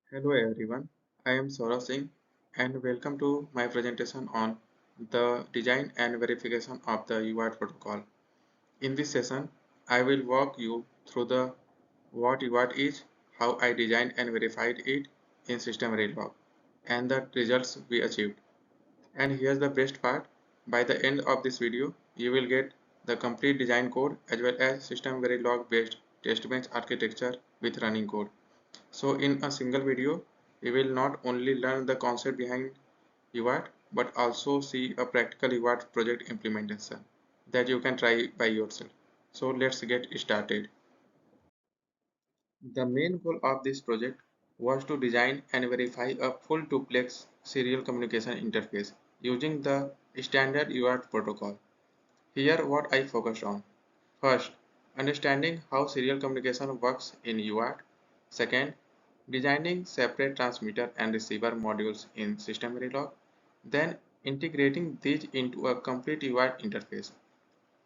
Hello everyone, I am Saurav Singh and welcome to my presentation on the design and verification of the UART protocol. In this session, I will walk you through the what UART is, how I designed and verified it in System-Verilog, and the results we achieved. And here's the best part, by the end of this video, you will get the complete design code as well as System-Verilog based Testbench architecture with running code. So in a single video, we will not only learn the concept behind UART, but also see a practical UART project implementation that you can try by yourself. So let's get started. The main goal of this project was to design and verify a full duplex serial communication interface using the standard UART protocol. Here what I focused on. First, understanding how serial communication works in UART. Second, designing separate transmitter and receiver modules in SystemVerilog. Then, integrating these into a complete UART interface.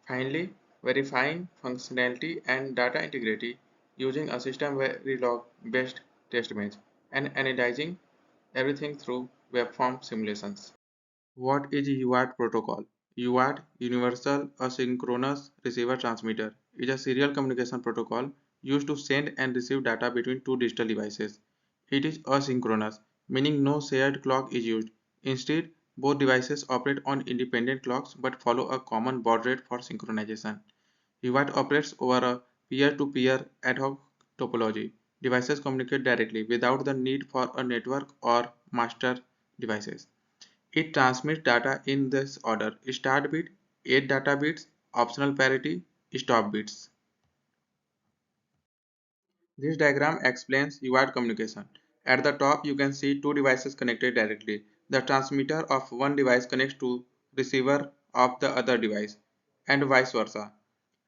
Finally, verifying functionality and data integrity using a SystemVerilog based test bench and analyzing everything through waveform simulations. What is UART protocol? UART, Universal Asynchronous Receiver Transmitter, is a serial communication protocol used to send and receive data between two digital devices. It is asynchronous, meaning no shared clock is used. Instead, both devices operate on independent clocks but follow a common baud rate for synchronization. UART operates over a peer-to-peer ad hoc topology. Devices communicate directly without the need for a network or master devices. It transmits data in this order: start bit, 8 data bits, optional parity, stop bits. This diagram explains UART communication. At the top you can see two devices connected directly. The transmitter of one device connects to receiver of the other device and vice versa.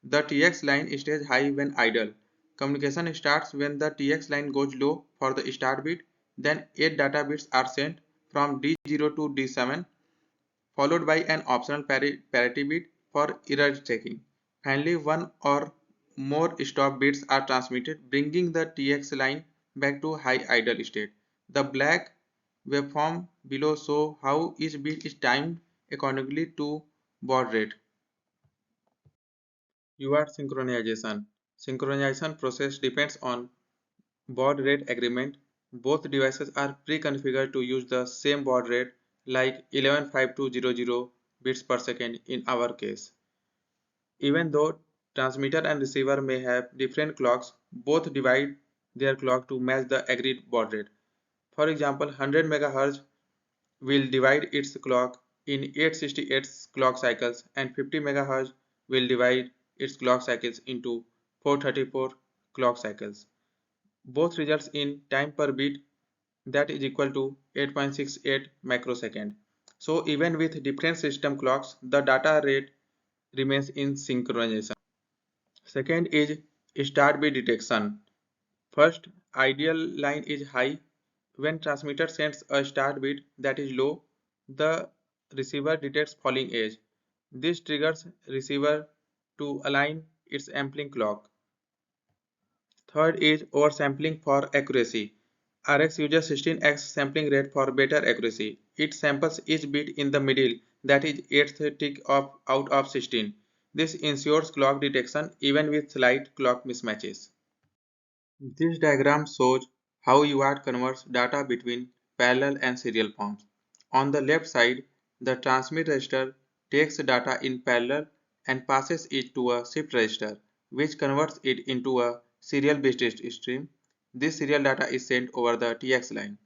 The TX line stays high when idle. Communication starts when the TX line goes low for the start bit. Then 8 data bits are sent from D0 to D7, followed by an optional parity bit for error checking. Finally, one or more stop bits are transmitted, bringing the TX line back to high idle state. The black waveform below shows how each bit is timed accordingly to baud rate. UART synchronization. Synchronization process depends on baud rate agreement. Both devices are pre-configured to use the same baud rate, like 115200 bits per second in our case. Even though transmitter and receiver may have different clocks, both divide their clock to match the agreed baud rate. For example, 100 MHz will divide its clock in 868 clock cycles and 50 MHz will divide its clock cycles into 434 clock cycles. Both results in time per bit that is equal to 8.68 microsecond. So even with different system clocks, the data rate remains in synchronization. Second is start bit detection. First, ideal line is high. When transmitter sends a start bit that is low, the receiver detects falling edge. This triggers receiver to align its sampling clock. Third is oversampling for accuracy. RX uses 16x sampling rate for better accuracy. It samples each bit in the middle, that is 8th tick out of 16. This ensures clock detection even with slight clock mismatches. This diagram shows how UART converts data between parallel and serial forms. On the left side, the transmit register takes data in parallel and passes it to a shift register, which converts it into a serial-based stream. This serial data is sent over the TX line.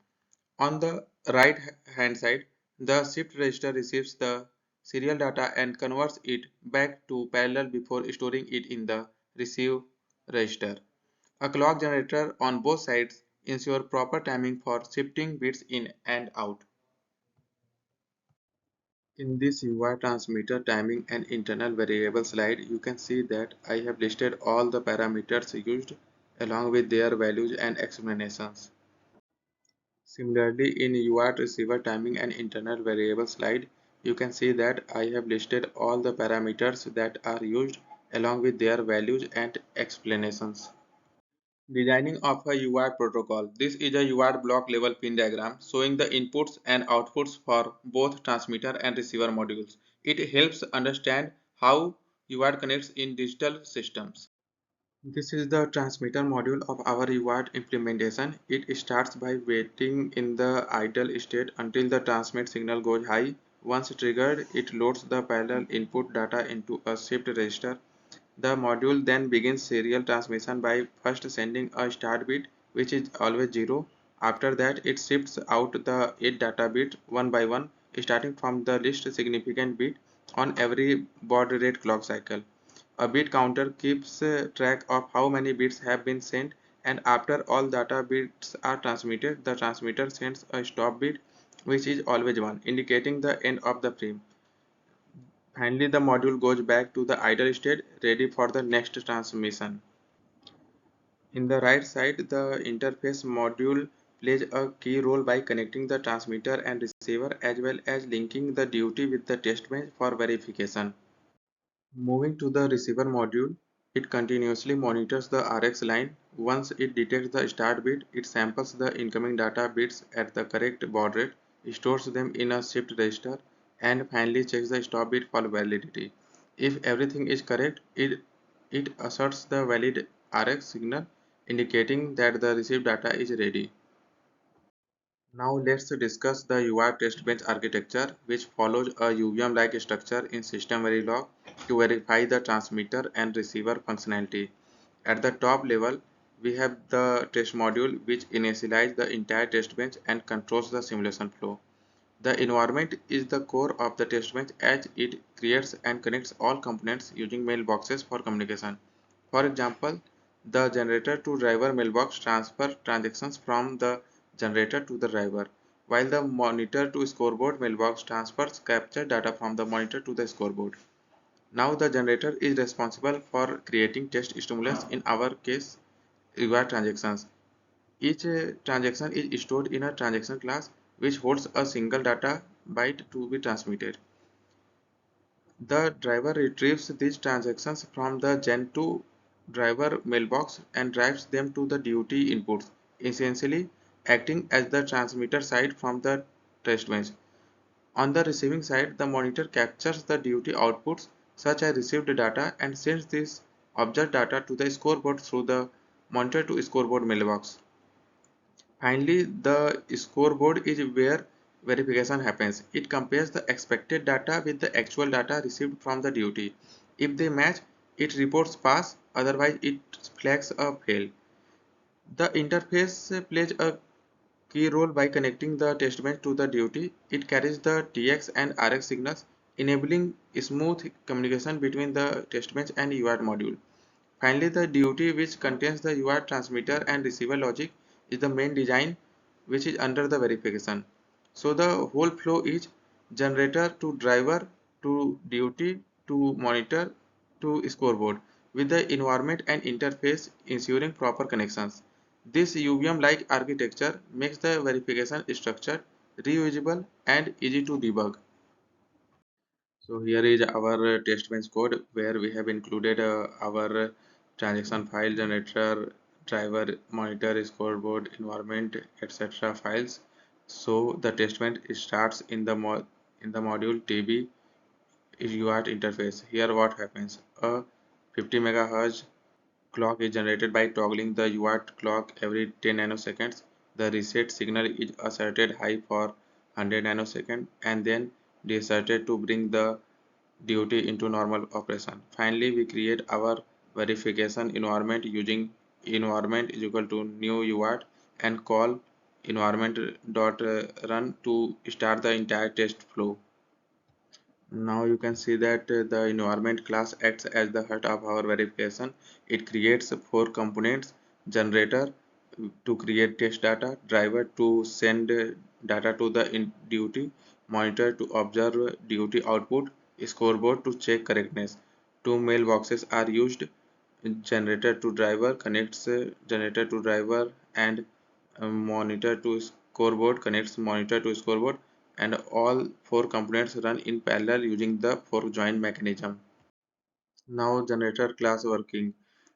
On the right hand side, the shift register receives the serial data and converts it back to parallel before storing it in the receive register. A clock generator on both sides ensures proper timing for shifting bits in and out. In this UI transmitter timing and internal variable slide, you can see that I have listed all the parameters used along with their values and explanations. Similarly, in UART receiver timing and internal variable slide, you can see that I have listed all the parameters that are used along with their values and explanations. Designing of a UART protocol. This is a UART block level pin diagram showing the inputs and outputs for both transmitter and receiver modules. It helps understand how UART connects in digital systems. This is the transmitter module of our UART implementation. It starts by waiting in the idle state until the transmit signal goes high. Once triggered, it loads the parallel input data into a shift register. The module then begins serial transmission by first sending a start bit, which is always 0. After that, it shifts out the 8 data bits one by one, starting from the least significant bit on every baud rate clock cycle. A bit counter keeps track of how many bits have been sent, and after all data bits are transmitted, the transmitter sends a stop bit, which is always 1, indicating the end of the frame. Finally, the module goes back to the idle state, ready for the next transmission. In the right side, the interface module plays a key role by connecting the transmitter and receiver as well as linking the duty with the test bench for verification. Moving to the receiver module, it continuously monitors the RX line. Once it detects the start bit, it samples the incoming data bits at the correct baud rate, stores them in a shift register, and finally checks the stop bit for validity. If everything is correct, it asserts the valid RX signal, indicating that the received data is ready. Now let's discuss the UI test bench architecture, which follows a UVM-like structure in System-Verilog to verify the transmitter and receiver functionality. At the top level, we have the test module, which initializes the entire test bench and controls the simulation flow. The environment is the core of the test bench as it creates and connects all components using mailboxes for communication. For example, the generator to driver mailbox transfer transactions from the generator to the driver, while the monitor to scoreboard mailbox transfers capture data from the monitor to the scoreboard. Now the generator is responsible for creating test stimulus, in our case reward transactions. Each transaction is stored in a transaction class which holds a single data byte to be transmitted. The driver retrieves these transactions from the Gen2 driver mailbox and drives them to the duty inputs, essentially acting as the transmitter side from the test bench. On the receiving side, the monitor captures the duty outputs such as received data and sends this observed data to the scoreboard through the monitor to scoreboard mailbox. Finally, the scoreboard is where verification happens. It compares the expected data with the actual data received from the duty. If they match, it reports pass, otherwise it flags a fail. The interface plays a key role by connecting the test bench to the duty. It carries the TX and RX signals, enabling smooth communication between the test bench and UART module. Finally, the duty, which contains the UART transmitter and receiver logic, is the main design which is under the verification. So the whole flow is generator to driver to duty to monitor to scoreboard with the environment and interface ensuring proper connections. This UVM-like architecture makes the verification structured, reusable and easy to debug. So here is our test bench code where we have included our transaction file generator, driver, monitor, scoreboard, environment, etc. files. So the test bench starts in the module TB UART interface. Here what happens? A 50 megahertz clock is generated by toggling the UART clock every 10 nanoseconds. The reset signal is asserted high for 100 nanoseconds and then deasserted to bring the duty into normal operation. Finally, we create our verification environment using environment is equal to new UART and call environment.run to start the entire test flow. Now you can see that the environment class acts as the heart of our verification. It creates four components: generator to create test data, driver to send data to the duty, monitor to observe duty output, scoreboard to check correctness. Two mailboxes are used: generator to driver connects generator to driver and monitor to scoreboard connects monitor to scoreboard, and all four components run in parallel using the fork join mechanism. Now generator class working.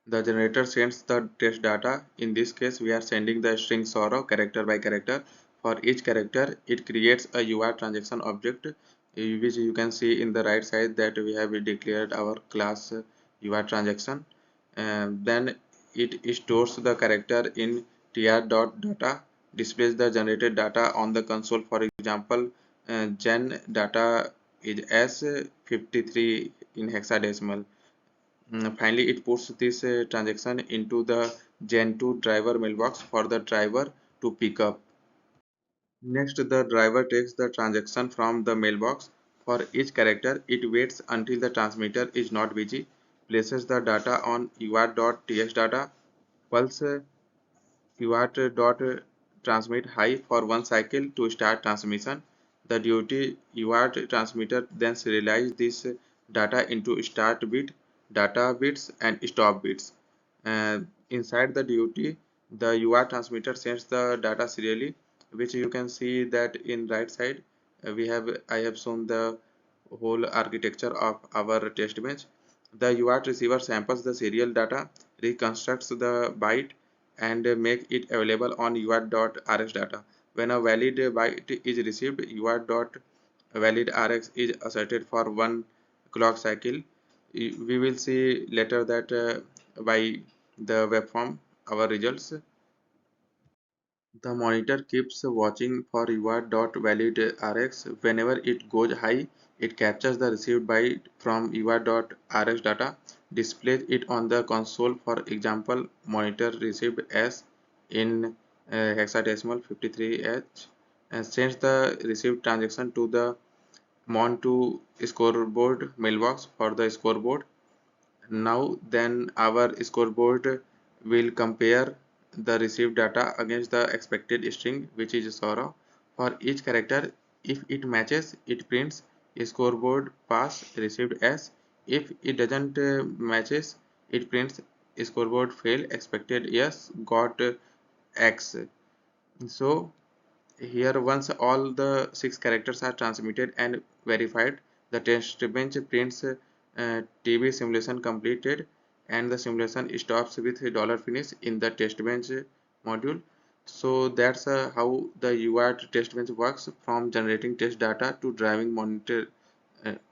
The generator sends the test data. In this case, we are sending the string Saurav character by character. For each character, it creates a UART transaction object, which you can see in the right side that we have declared our class UART transaction. And then it stores the character in tr.data, displays the generated data on the console. For example, gen data is S53 in hexadecimal. Finally, it puts this transaction into the Gen 2 driver mailbox for the driver to pick up. Next, the driver takes the transaction from the mailbox. For each character, it waits until the transmitter is not busy, places the data on UART.txt data, pulse UART transmit high for one cycle to start transmission. The duty UART transmitter then serializes this data into start bit, data bits, and stop bits. Inside the duty, the UART transmitter sends the data serially, which you can see that in right side. I have shown the whole architecture of our test bench. The UART receiver samples the serial data, reconstructs the byte, and make it available on UART.rx data. When a valid byte is received, UART.validRx is asserted for one clock cycle. We will see later that by the waveform our results. The monitor keeps watching for UART.validRx. Whenever it goes high, it captures the received byte from UART.rx data, displays it on the console. For example, monitor received S in hexadecimal 53H, and sends the received transaction to the Mon2 scoreboard mailbox for the scoreboard. Now then our scoreboard will compare the received data against the expected string, which is Saurav. For each character, if it matches, it prints scoreboard pass received S. If it doesn't matches, it prints scoreboard fail expected yes got X. So here, once all the 6 characters are transmitted and verified, the test bench prints TB simulation completed, and the simulation stops with $finish in the test bench module. So that's how the UART test bench works, from generating test data to driving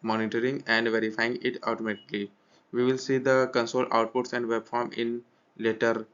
monitoring and verifying it automatically. We will see the console outputs and waveform in later.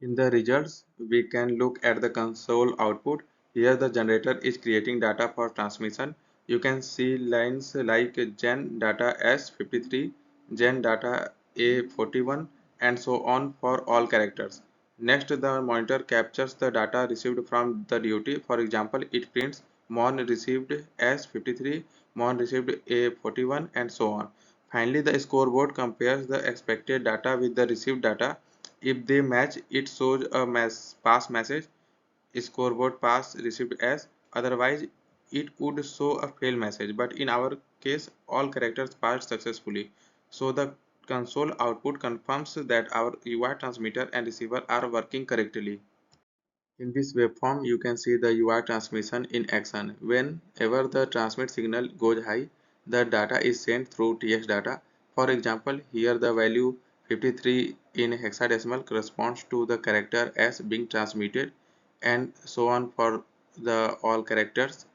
In the results, we can look at the console output. Here the generator is creating data for transmission. You can see lines like gen data S53, gen data A41, and so on for all characters. Next, the monitor captures the data received from the duty. For example, it prints mon received S53, mon received A41, and so on. Finally, the scoreboard compares the expected data with the received data. If they match, it shows a pass message, scoreboard pass received as. Otherwise, it would show a fail message. But in our case, all characters passed successfully. So the console output confirms that our UI transmitter and receiver are working correctly. In this waveform, you can see the UART transmission in action. Whenever the transmit signal goes high, the data is sent through TX data. For example, here the value 53 in hexadecimal corresponds to the character as being transmitted, and so on for the all characters.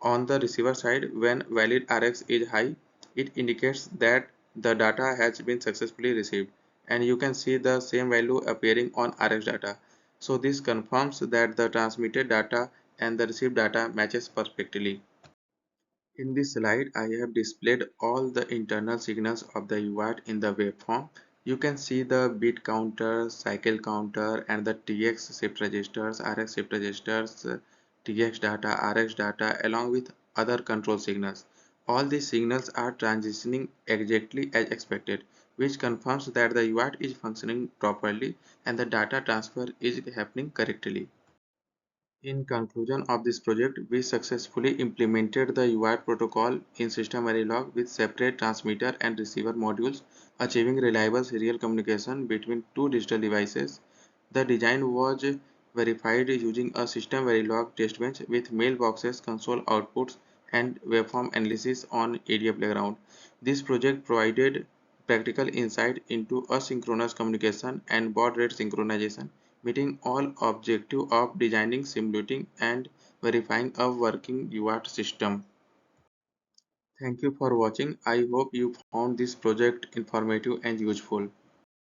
On the receiver side, when valid Rx is high, it indicates that the data has been successfully received, and you can see the same value appearing on Rx data. So this confirms that the transmitted data and the received data matches perfectly. In this slide, I have displayed all the internal signals of the UART in the waveform. You can see the bit counter, cycle counter, and the TX shift registers, RX shift registers, TX data, RX data, along with other control signals. All these signals are transitioning exactly as expected, which confirms that the UART is functioning properly and the data transfer is happening correctly. In conclusion of this project, we successfully implemented the UART protocol in System-Verilog with separate transmitter and receiver modules, achieving reliable serial communication between two digital devices. The design was verified using a System-Verilog test bench with mailboxes, console outputs, and waveform analysis on area playground. This project provided practical insight into asynchronous communication and baud rate synchronization, meeting all objectives of designing, simulating, and verifying a working UART system. Thank you for watching. I hope you found this project informative and useful.